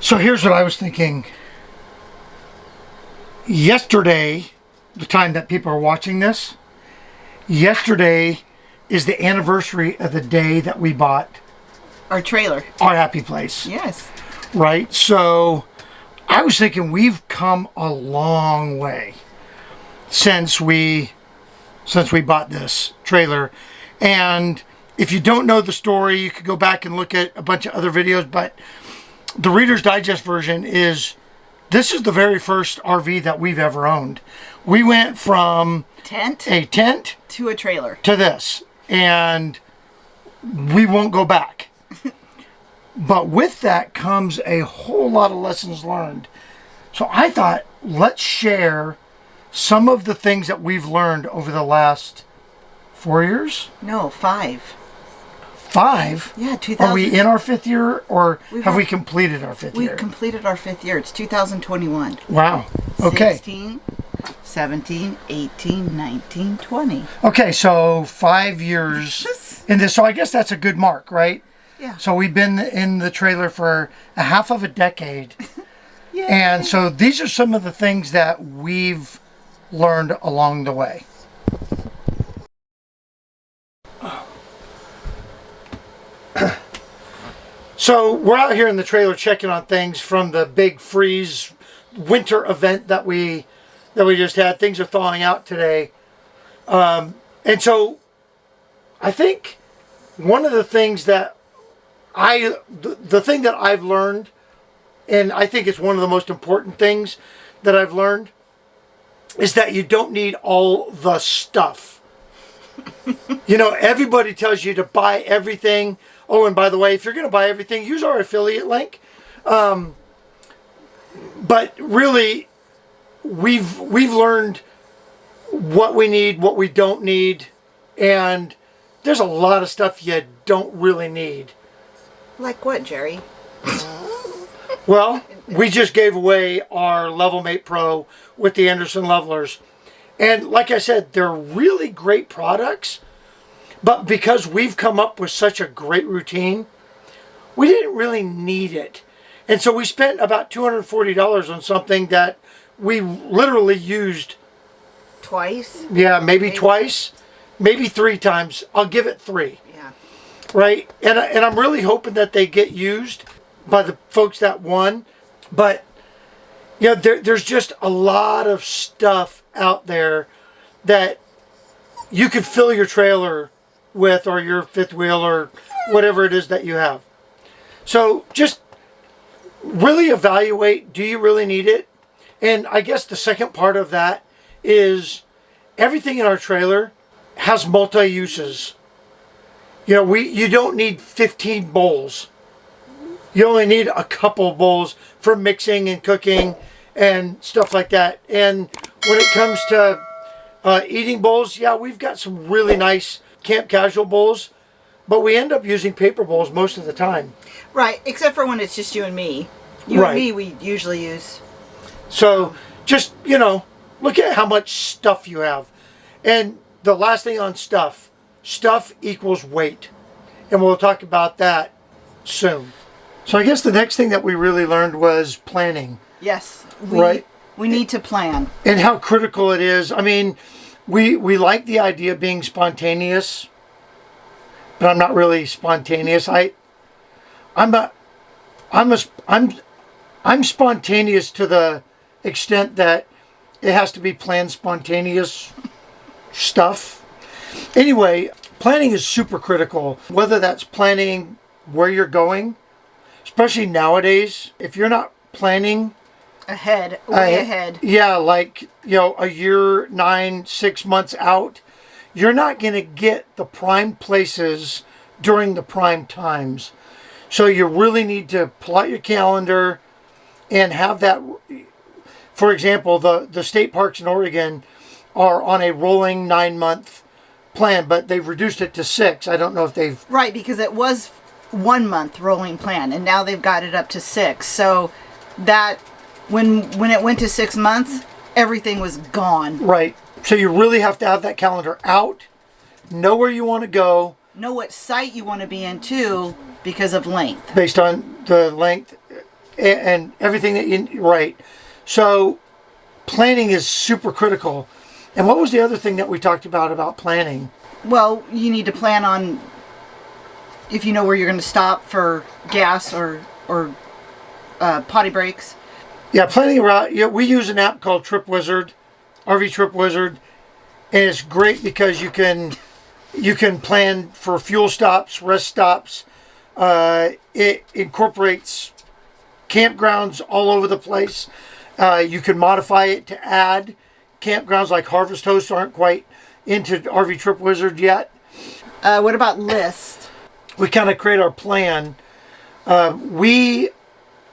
So here's what I was thinking. Yesterday, the time that people are watching this, yesterday is the anniversary of the day that we bought our trailer, our happy place. Yes. Right? So I was thinking we've come a long way since we bought this trailer. And if you don't know the story, you could go back and look at a bunch of other videos, but the Reader's Digest version is, this is the very first RV that we've ever owned. We went from a tent to a trailer to this, and we won't go back. But with that comes a whole lot of lessons learned. So I thought, let's share some of the things that we've learned over the last 4 years? No, 5. 5? Yeah, 2000. Are we in our 5th year, or have we completed our 5th year? We've completed our 5th year. It's 2021. Wow. Okay. 16, 17, 18, 19, 20. Okay, so 5 years in this. So I guess that's a good mark, right? Yeah. So we've been in the trailer for a half of a decade. Yay. And so these are some of the things that we've learned along the way. So we're out here in the trailer checking on things from the big freeze winter event that we just had. Things are thawing out today. And so I think one of the things that the thing that I've learned, and I think it's one of the most important things that I've learned, is that you don't need all the stuff. You know, everybody tells you to buy everything. Oh, and by the way, if you're going to buy everything, use our affiliate link. But really, we've learned what we need, what we don't need, and there's a lot of stuff you don't really need. Like what, Jerry? Well, we just gave away our Levelmate Pro with the Anderson levelers. And like I said, they're really great products. But because we've come up with such a great routine, we didn't really need it. And so we spent about $240 on something that we literally used twice. Yeah, maybe twice, maybe 3 times. I'll give it 3. Yeah. Right? And I'm really hoping that they get used by the folks that won. But you know, there's just a lot of stuff out there that you could fill your trailer with, or your fifth wheel, or whatever it is that you have. So just really evaluate, do you really need it? And I guess the second part of that is everything in our trailer has multi-uses. You know, you don't need 15 bowls. You only need a couple bowls for mixing and cooking and stuff like that. And when it comes to eating bowls, yeah, we've got some really nice camp casual bowls, but we end up using paper bowls most of the time. Right, except for when it's just you and me. You and me, we usually use. So just, you know, look at how much stuff you have. And the last thing on stuff equals weight. And we'll talk about that soon. So I guess the next thing that we really learned was planning. Yes. Right? We need to plan. And how critical it is. I mean, we like the idea of being spontaneous, but I'm not really spontaneous. I'm spontaneous to the extent that it has to be planned spontaneous stuff. Anyway, planning is super critical, whether that's planning where you're going, especially nowadays. If you're not planning way ahead. Yeah, like, you know, a year, 6 months out, you're not going to get the prime places during the prime times. So you really need to pull out your calendar and have that. For example, the state parks in Oregon are on a rolling 9-month plan, but they've reduced it to 6. I don't know if they've... Right, because it was 1 month rolling plan, and now they've got it up to 6. So that... When it went to 6 months, everything was gone. Right. So you really have to have that calendar out, know where you want to go. Know what site you want to be in too, because of length. Based on the length and everything that you, right. So planning is super critical. And what was the other thing that we talked about planning? Well, you need to plan on if you know where you're going to stop for gas or potty breaks. Yeah, planning a route. Yeah, we use an app called Trip Wizard, RV Trip Wizard, and it's great because you can plan for fuel stops, rest stops. It incorporates campgrounds all over the place. You can modify it to add campgrounds like Harvest Host aren't quite into RV Trip Wizard yet. What about lists? We kind of create our plan. We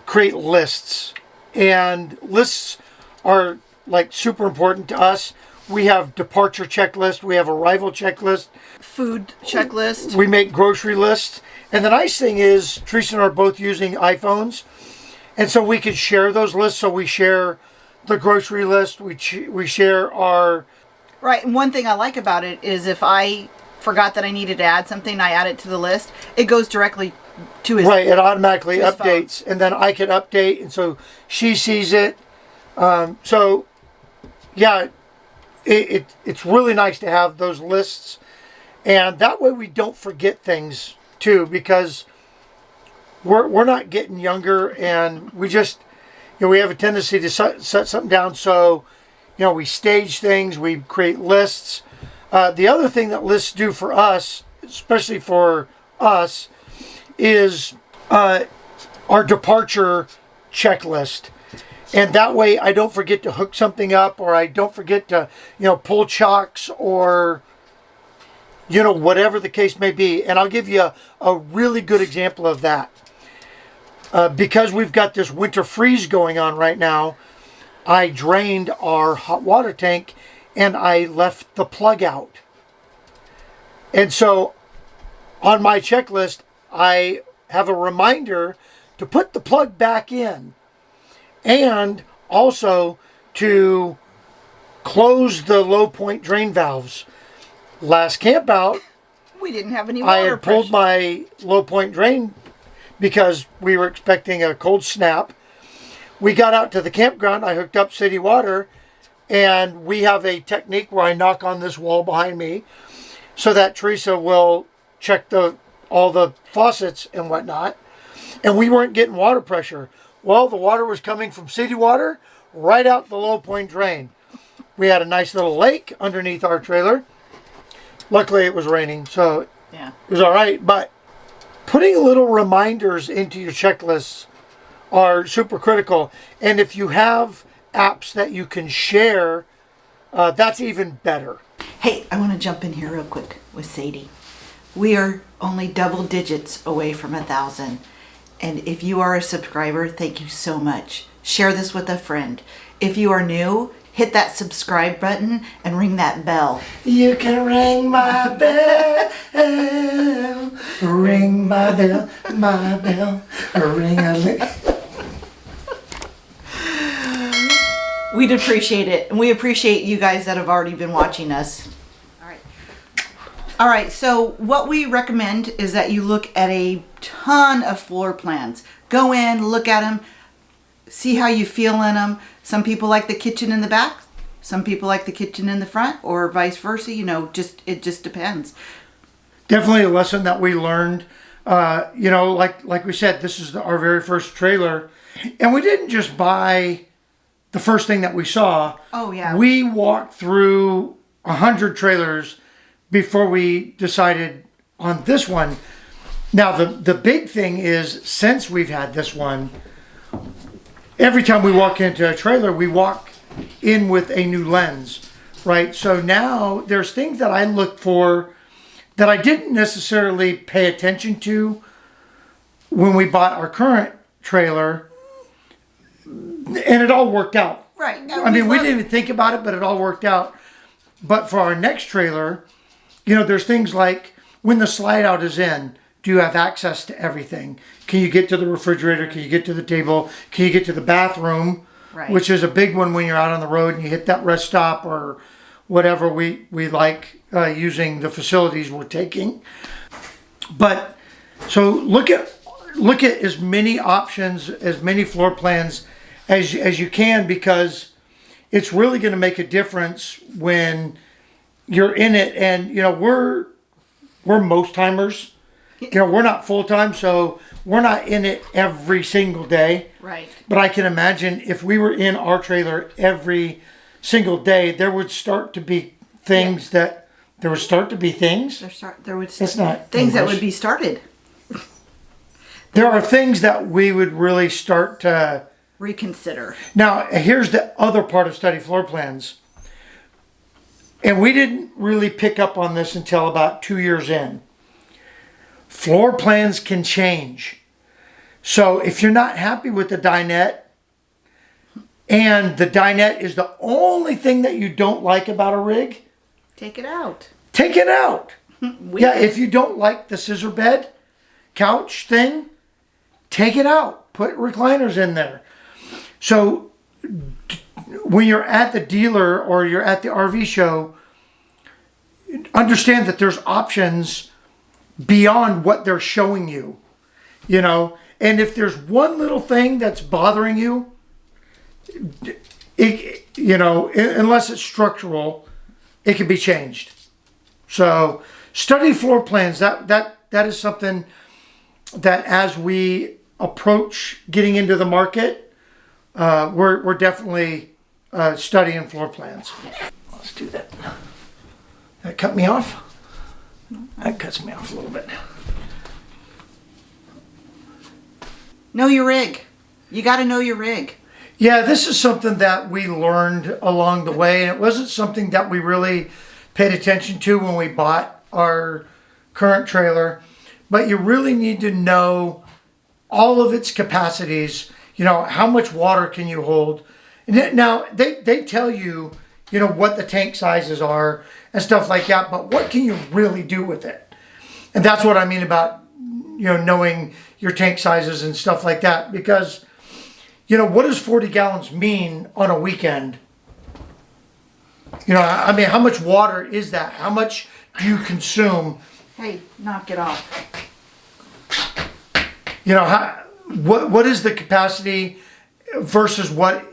create lists, and lists are like super important to us. We have departure checklist. We have arrival checklist. Food checklist. We make grocery lists. And the nice thing is, Teresa and I are both using iPhones. And so we can share those lists. So we share the grocery list. We share our... Right. And one thing I like about it is if I forgot that I needed to add something, I add it to the list. It goes directly to his... Right. It automatically updates. Phone. And then I can update. And so she sees it. So, yeah, it's really nice to have those lists. And that way we don't forget things, too, because we're not getting younger, and we just, we have a tendency to set something down. So, we stage things, we create lists. The other thing that lists do for us, especially for us, is our departure checklist. And that way I don't forget to hook something up, or I don't forget to, pull chocks, or, whatever the case may be. And I'll give you a really good example of that. Because we've got this winter freeze going on right now, I drained our hot water tank and I left the plug out. And so on my checklist, I have a reminder to put the plug back in, and also to close the low point drain valves. Last camp out, we didn't have any water I had pulled my low point drain because we were expecting a cold snap. We got out to the campground, I hooked up city water, and we have a technique where I knock on this wall behind me so that Teresa will check all the faucets and whatnot. And we weren't getting water pressure. Well, the water was coming from city water right out the low point drain. We had a nice little lake underneath our trailer. Luckily it was raining, so yeah, it was all right. But putting little reminders into your checklists are super critical. And if you have apps that you can share, that's even better. Hey, I want to jump in here real quick with Sadie. We are only double digits away from 1,000. And if you are a subscriber, thank you so much. Share this with a friend. If you are new, hit that subscribe button and ring that bell. You can ring my bell, ring my bell, ring a We'd appreciate it. And we appreciate you guys that have already been watching us. All right, so what we recommend is that you look at a ton of floor plans. Go in, look at them, see how you feel in them. Some people like the kitchen in the back. Some people like the kitchen in the front, or vice versa. It just depends. Definitely a lesson that we learned. Like we said, this is our very first trailer. And we didn't just buy the first thing that we saw. Oh, yeah. We walked through 100 trailers before we decided on this one. Now, the big thing is, since we've had this one, every time we walk into a trailer, we walk in with a new lens, right? So now there's things that I look for that I didn't necessarily pay attention to when we bought our current trailer, and it all worked out. Right. I mean, we didn't even think about it, but it all worked out. But for our next trailer, there's things like, when the slide out is in, do you have access to everything? Can you get to the refrigerator? Can you get to the table? Can you get to the bathroom? Right. Which is a big one when you're out on the road and you hit that rest stop or whatever. We like using the facilities we're taking. But so look at look at as many options, as many floor plans as you can, because it's really going to make a difference when you're in it. And we're most timers. We're not full time, so we're not in it every single day. Right. But I can imagine if we were in our trailer every single day, there would start to be things that there would start to be things. There would It's not things that English. would be started. There are things that we would really start to Reconsider. Now, here's the other part of study floor plans. And we didn't really pick up on this until about 2 years in. Floor plans can change. So if you're not happy with the dinette, and the dinette is the only thing that you don't like about a rig, Take it out. take it out. Yeah, If you don't like the scissor bed, couch thing, take it out. Put recliners in there. So when you're at the dealer or you're at the RV show, understand that there's options beyond what they're showing you, and if there's one little thing that's bothering you, unless it's structural, it can be changed. So study floor plans. That is something that as we approach getting into the market, we're definitely studying floor plans. Let's do that. That cut me off? That cuts me off a little bit. Know your rig. You got to know your rig. Yeah, this is something that we learned along the way, and it wasn't something that we really paid attention to when we bought our current trailer. But you really need to know all of its capacities. How much water can you hold? And now they tell you, what the tank sizes are and stuff like that, but what can you really do with it? And that's what I mean about, knowing your tank sizes and stuff like that, because, what does 40 gallons mean on a weekend? How much water is that? How much do you consume? Hey, knock it off. What is the capacity versus what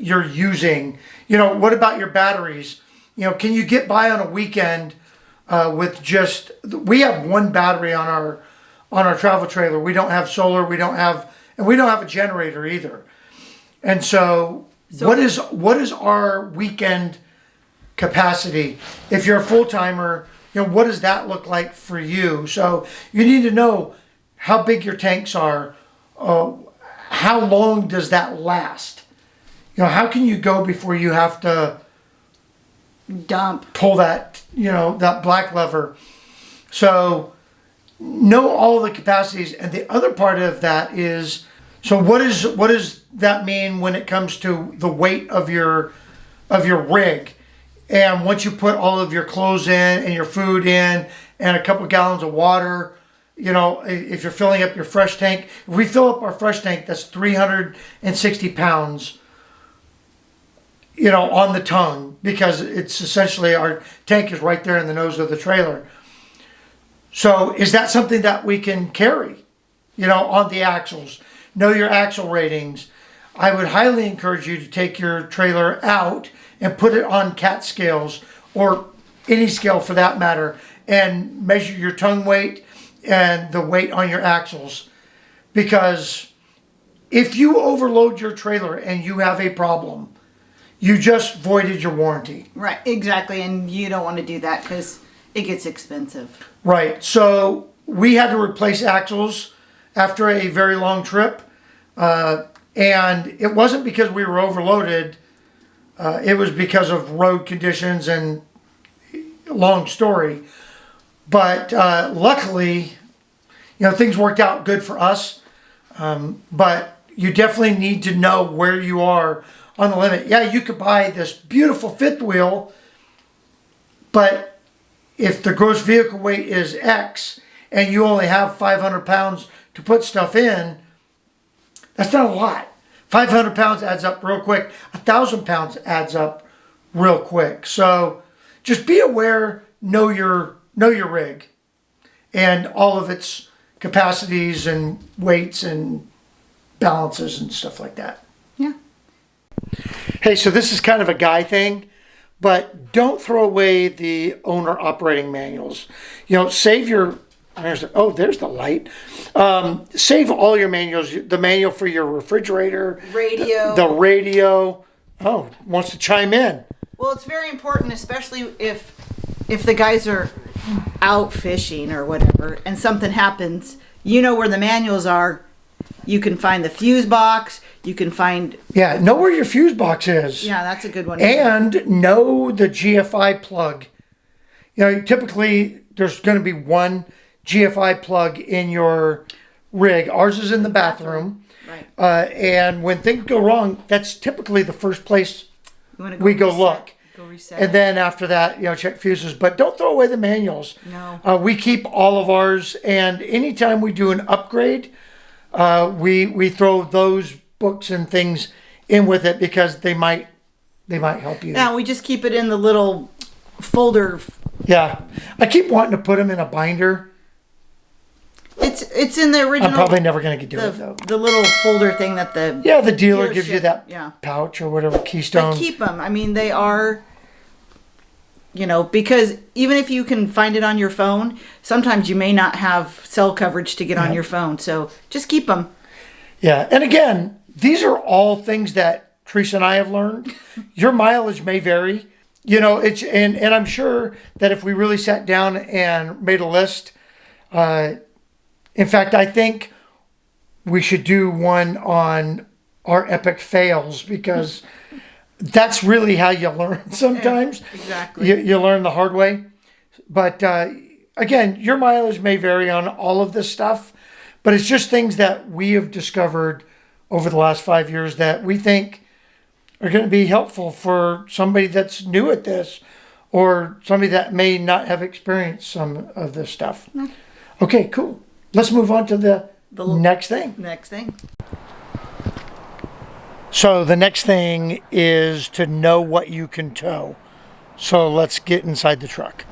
you're using? What about your batteries? Can you get by on a weekend with just? We have one battery on our travel trailer. We don't have solar. We don't have a generator either. And so what is our weekend capacity? If you're a full timer, what does that look like for you? So you need to know how big your tanks are. How long does that last? How can you go before you have to dump, pull that, that black lever? So know all the capacities. And the other part of that is, so what does that mean when it comes to the weight of your rig? And once you put all of your clothes in and your food in and a couple gallons of water, if you're filling up your fresh tank, if we fill up our fresh tank, that's 360 pounds, on the tongue, because it's essentially our tank is right there in the nose of the trailer. So is that something that we can carry, on the axles? Know your axle ratings. I would highly encourage you to take your trailer out and put it on cat scales, or any scale for that matter, and measure your tongue weight and the weight on your axles. Because if you overload your trailer and you have a problem, you just voided your warranty. Right, exactly. And you don't want to do that because it gets expensive. Right. So we had to replace axles after a very long trip. And it wasn't because we were overloaded. It was because of road conditions and long story. But luckily, things worked out good for us. But you definitely need to know where you are on the limit. Yeah, you could buy this beautiful fifth wheel, but if the gross vehicle weight is X and you only have 500 pounds to put stuff in, that's not a lot. 500 pounds adds up real quick. 1,000 pounds adds up real quick. So just be aware, know your rig and all of its capacities and weights and balances and stuff like that. Yeah. Hey, so this is kind of a guy thing, but don't throw away the owner operating manuals. You know, save your, there's the light. Save all your manuals, the manual for your refrigerator, Radio. the radio. Oh, wants to chime in. Well, it's very important, especially if the guys are out fishing or whatever, and something happens. You know where the manuals are. You can find the fuse box. You can find. Yeah, know where your fuse box is. Yeah, that's a good one. And know the GFI plug. You know, typically there's going to be one GFI plug in your rig. Ours is in the bathroom. Right. And when things go wrong, that's typically the first place we go reset, look. Go reset. And then after that, you know, check fuses. But don't throw away the manuals. No. We keep all of ours. And anytime we do an upgrade, we throw those books and things in with it because they might help you. Yeah, we just keep it in the little folder. Yeah. I keep wanting to put them in a binder. It's in the original. I'm probably never going to do it though. The little folder thing that the The dealer gives you that yeah. pouch or whatever, keystone. But keep them. I mean, they are, you know, because even if you can find it on your phone, sometimes you may not have cell coverage to get on your phone. So just keep them. Yeah. And again, these are all things that Teresa and I have learned. Your mileage may vary. You know, and I'm sure that if we really sat down and made a list, in fact, I think we should do one on our epic fails because that's really how you learn sometimes. Exactly. You learn the hard way. But again, your mileage may vary on all of this stuff, but it's just things that we have discovered over the last 5 years that we think are going to be helpful for somebody that's new at this or somebody that may not have experienced some of this stuff. Okay, cool. Let's move on to the next thing. Next thing. So the next thing is to know what you can tow. So let's get inside the truck.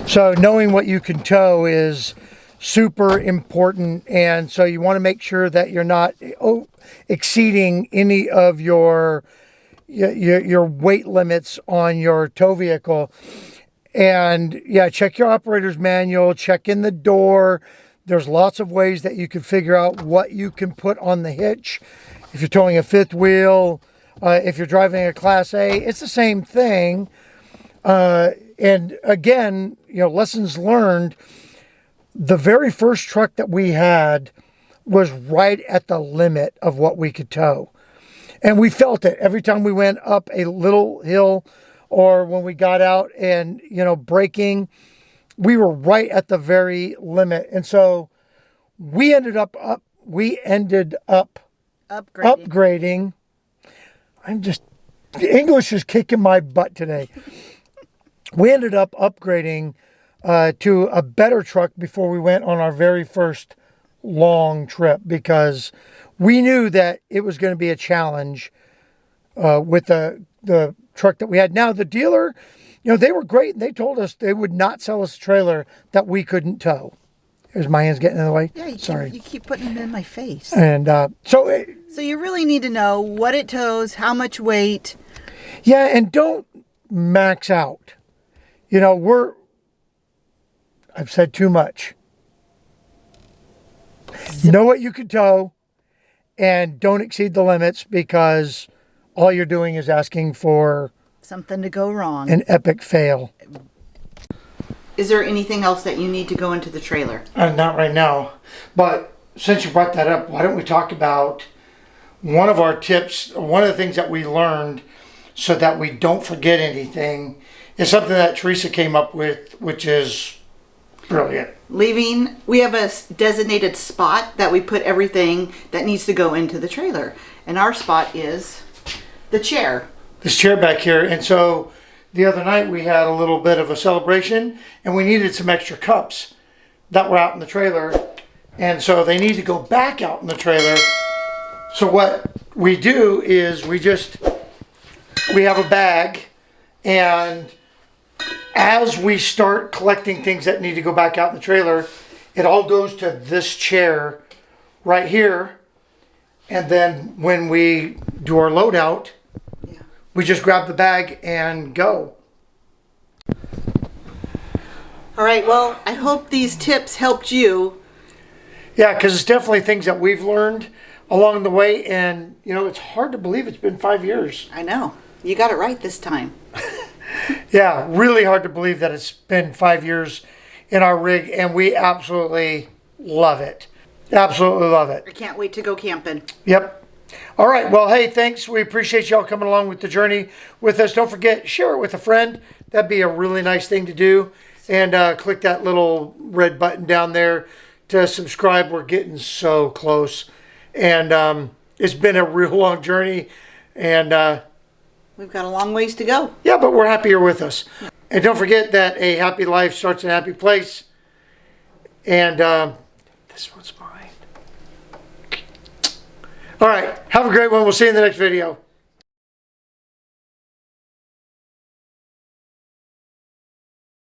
So knowing what you can tow is super important. And so you want to make sure that you're not exceeding any of your weight limits on your tow vehicle. And yeah, check your operator's manual, check in the door. There's lots of ways that you can figure out what you can put on the hitch. If you're towing a fifth wheel, if you're driving a Class A, it's the same thing. And again, you know, lessons learned. The very first truck that we had was right at the limit of what we could tow. And we felt it every time we went up a little hill or when we got out and, you know, braking. We were right at the very limit. And so we ended up upgrading. English is kicking my butt today. We ended up upgrading to a better truck before we went on our very first long trip because we knew that it was going to be a challenge with the truck that we had. Now, the dealer, you know, they were great. They told us they would not sell us a trailer that we couldn't tow. Is my hands getting in the way? Yeah, Sorry. You keep putting them in my face. And so you really need to know what it tows, how much weight. Yeah, and don't max out. You know, I've said too much. Know what you can tow and don't exceed the limits because all you're doing is asking for something to go wrong. An epic fail. Is there anything else that you need to go into the trailer? Not right now. But since you brought that up, why don't we talk about one of our tips, one of the things that we learned so that we don't forget anything is something that Teresa came up with, which is brilliant. We have a designated spot that we put everything that needs to go into the trailer. And our spot is the chair. This chair back here. And so the other night we had a little bit of a celebration and we needed some extra cups that were out in the trailer. And so they need to go back out in the trailer. So what we do is we have a bag, and as we start collecting things that need to go back out in the trailer, it all goes to this chair right here. And then when we do our loadout, we just grab the bag and go. All right, well, I hope these tips helped you. Yeah, because it's definitely things that we've learned along the way. And, you know, it's hard to believe it's been 5 years. I know. You got it right this time. Yeah, really hard to believe that it's been 5 years in our rig, and we absolutely love it. Absolutely love it. I can't wait to go camping. Yep. All right. Well, hey, thanks. We appreciate y'all coming along with the journey with us. Don't forget, share it with a friend. That'd be a really nice thing to do. And click that little red button down there to subscribe. We're getting so close. And it's been a real long journey. And we've got a long ways to go. Yeah, but we're happy you're with us. And don't forget that a happy life starts in a happy place. And this one's mine. All right. Have a great one. We'll see you in the next video.